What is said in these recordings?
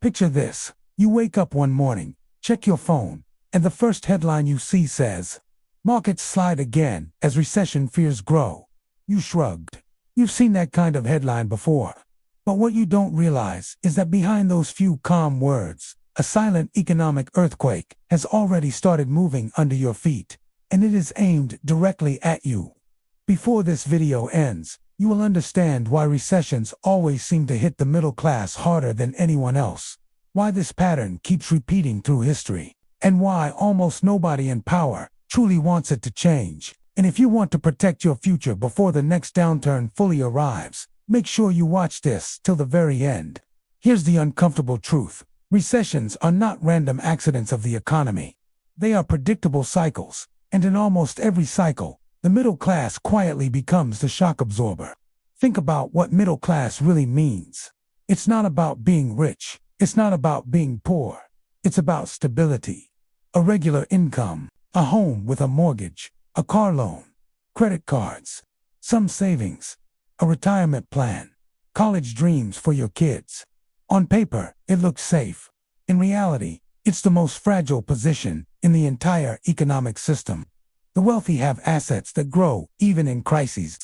Picture this. You wake up one morning, check your phone, and the first headline you see says, "Markets slide again as recession fears grow." You shrugged. You've seen that kind of headline before. But what you don't realize is that behind those few calm words, a silent economic earthquake has already started moving under your feet, and it is aimed directly at you. Before this video ends, you will understand why recessions always seem to hit the middle class harder than anyone else, why this pattern keeps repeating through history, and why almost nobody in power truly wants it to change. And if you want to protect your future before the next downturn fully arrives, make sure you watch this till the very end. Here's the uncomfortable truth. Recessions are not random accidents of the economy. They are predictable cycles, and in almost every cycle, the middle class quietly becomes the shock absorber. Think about what middle class really means. It's not about being rich. It's not about being poor. It's about stability. A regular income, a home with a mortgage, a car loan, credit cards, some savings, a retirement plan, college dreams for your kids. On paper, it looks safe. In reality, it's the most fragile position in the entire economic system. The wealthy have assets that grow even in crises.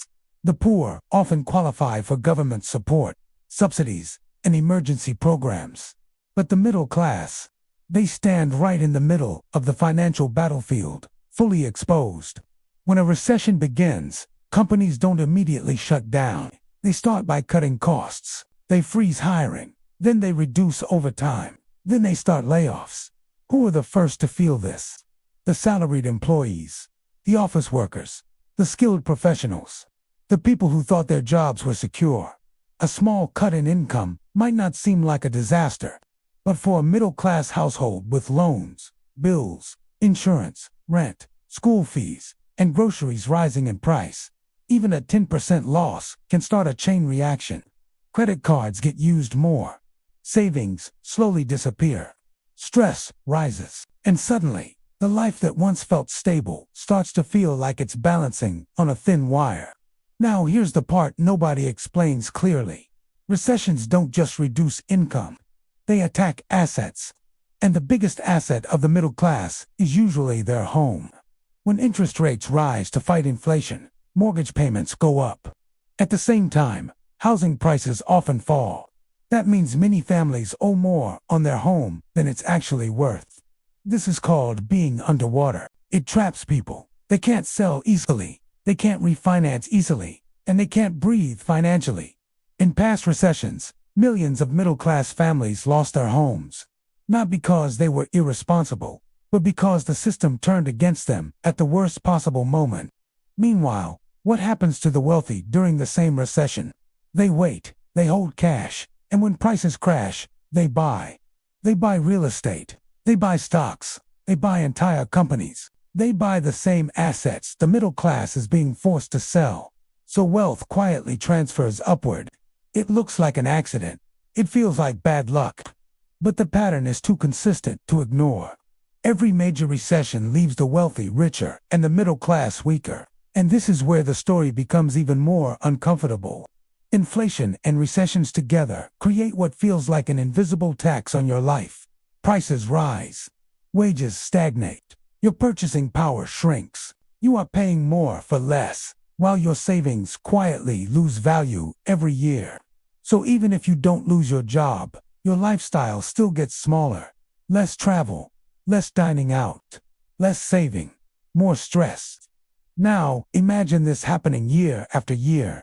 The poor often qualify for government support, subsidies, and emergency programs. But the middle class, they stand right in the middle of the financial battlefield, fully exposed. When a recession begins, companies don't immediately shut down. They start by cutting costs. They freeze hiring. Then they reduce overtime. Then they start layoffs. Who are the first to feel this? The salaried employees, the office workers, the skilled professionals, the people who thought their jobs were secure. A small cut in income might not seem like a disaster, but for a middle-class household with loans, bills, insurance, rent, school fees, and groceries rising in price, even a 10% loss can start a chain reaction. Credit cards get used more. Savings slowly disappear. Stress rises. And suddenly, the life that once felt stable starts to feel like it's balancing on a thin wire. Now here's the part nobody explains clearly. Recessions don't just reduce income. They attack assets. And the biggest asset of the middle class is usually their home. When interest rates rise to fight inflation, mortgage payments go up. At the same time, housing prices often fall. That means many families owe more on their home than it's actually worth. This is called being underwater. It traps people. They can't sell easily. They can't refinance easily. And they can't breathe financially. In past recessions, millions of middle-class families lost their homes. Not because they were irresponsible, but because the system turned against them at the worst possible moment. Meanwhile, what happens to the wealthy during the same recession? They wait, they hold cash, and when prices crash, they buy. They buy real estate. They buy stocks. They buy entire companies. They buy the same assets the middle class is being forced to sell. So wealth quietly transfers upward. It looks like an accident. It feels like bad luck. But the pattern is too consistent to ignore. Every major recession leaves the wealthy richer and the middle class weaker. And this is where the story becomes even more uncomfortable. Inflation and recessions together create what feels like an invisible tax on your life. Prices rise. Wages stagnate. Your purchasing power shrinks. You are paying more for less, while your savings quietly lose value every year. So even if you don't lose your job, your lifestyle still gets smaller. Less travel, less dining out, less saving, more stress. Now, imagine this happening year after year.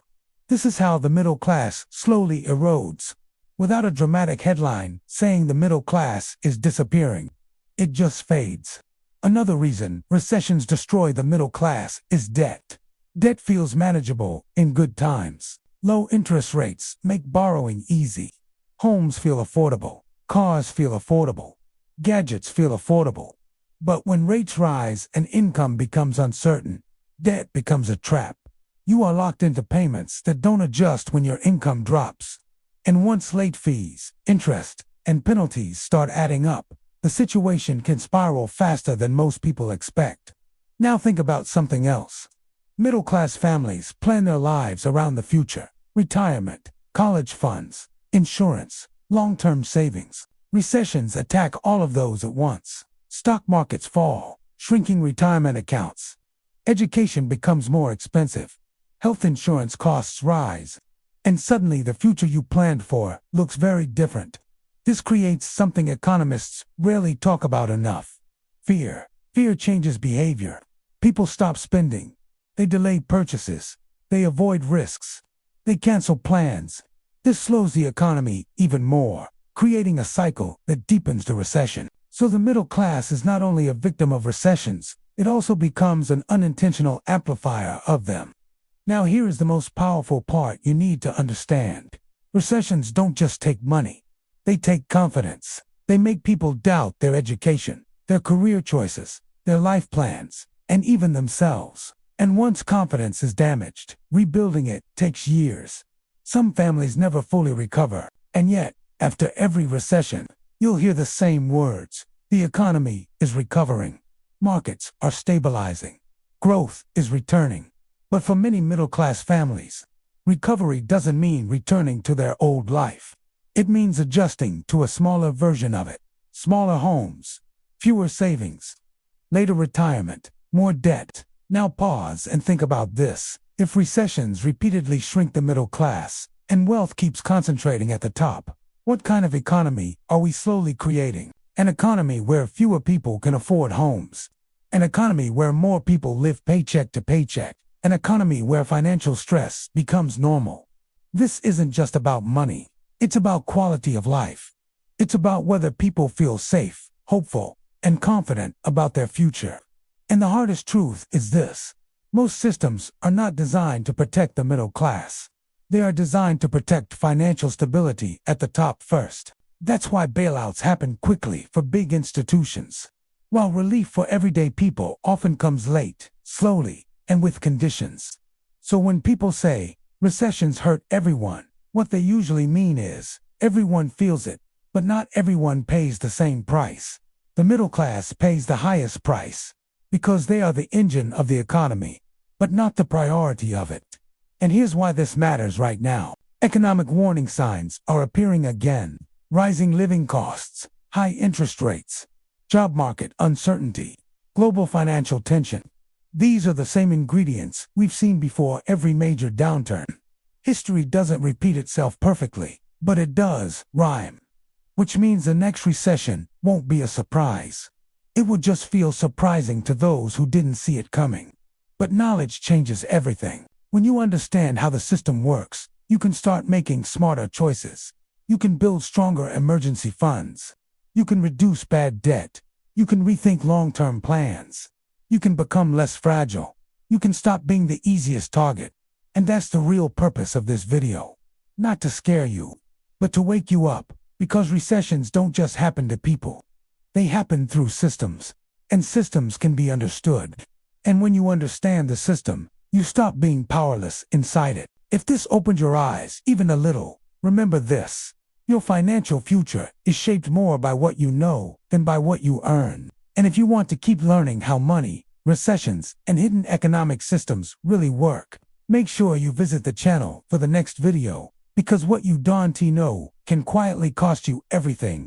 This is how the middle class slowly erodes. Without a dramatic headline saying the middle class is disappearing. It just fades. Another reason recessions destroy the middle class is debt. Debt feels manageable in good times. Low interest rates make borrowing easy. Homes feel affordable. Cars feel affordable. Gadgets feel affordable. But when rates rise and income becomes uncertain, debt becomes a trap. You are locked into payments that don't adjust when your income drops. And once late fees, interest, and penalties start adding up, the situation can spiral faster than most people expect. Now think about something else. Middle-class families plan their lives around the future. Retirement, college funds, insurance, long-term savings. Recessions attack all of those at once. Stock markets fall, shrinking retirement accounts. Education becomes more expensive. Health insurance costs rise. And suddenly the future you planned for looks very different. This creates something economists rarely talk about enough. Fear. Fear changes behavior. People stop spending. They delay purchases. They avoid risks. They cancel plans. This slows the economy even more, creating a cycle that deepens the recession. So the middle class is not only a victim of recessions, it also becomes an unintentional amplifier of them. Now here is the most powerful part you need to understand. Recessions don't just take money. They take confidence. They make people doubt their education, their career choices, their life plans, and even themselves. And once confidence is damaged, rebuilding it takes years. Some families never fully recover, and yet, after every recession, you'll hear the same words. The economy is recovering. Markets are stabilizing. Growth is returning. But for many middle-class families, recovery doesn't mean returning to their old life. It means adjusting to a smaller version of it. Smaller homes, fewer savings, later retirement, more debt. Now pause and think about this. If recessions repeatedly shrink the middle class, and wealth keeps concentrating at the top, what kind of economy are we slowly creating? An economy where fewer people can afford homes. An economy where more people live paycheck to paycheck. An economy where financial stress becomes normal. This isn't just about money. It's about quality of life. It's about whether people feel safe, hopeful, and confident about their future. And the hardest truth is this. Most systems are not designed to protect the middle class. They are designed to protect financial stability at the top first. That's why bailouts happen quickly for big institutions, while relief for everyday people often comes late, slowly, and with conditions. So when people say, recessions hurt everyone, what they usually mean is, everyone feels it, but not everyone pays the same price. The middle class pays the highest price, because they are the engine of the economy, but not the priority of it. And here's why this matters right now. Economic warning signs are appearing again. Rising living costs, high interest rates, job market uncertainty, global financial tension. These are the same ingredients we've seen before every major downturn. History doesn't repeat itself perfectly, but it does rhyme. Which means the next recession won't be a surprise. It would just feel surprising to those who didn't see it coming. But knowledge changes everything. When you understand how the system works, you can start making smarter choices. You can build stronger emergency funds. You can reduce bad debt. You can rethink long-term plans. You can become less fragile. You can stop being the easiest target. And that's the real purpose of this video. Not to scare you, but to wake you up, because recessions don't just happen to people. They happen through systems, and systems can be understood. And when you understand the system, you stop being powerless inside it. If this opened your eyes even a little, remember this. Your financial future is shaped more by what you know than by what you earn. And if you want to keep learning how money, recessions, and hidden economic systems really work, make sure you visit the channel for the next video, because what you don't know can quietly cost you everything.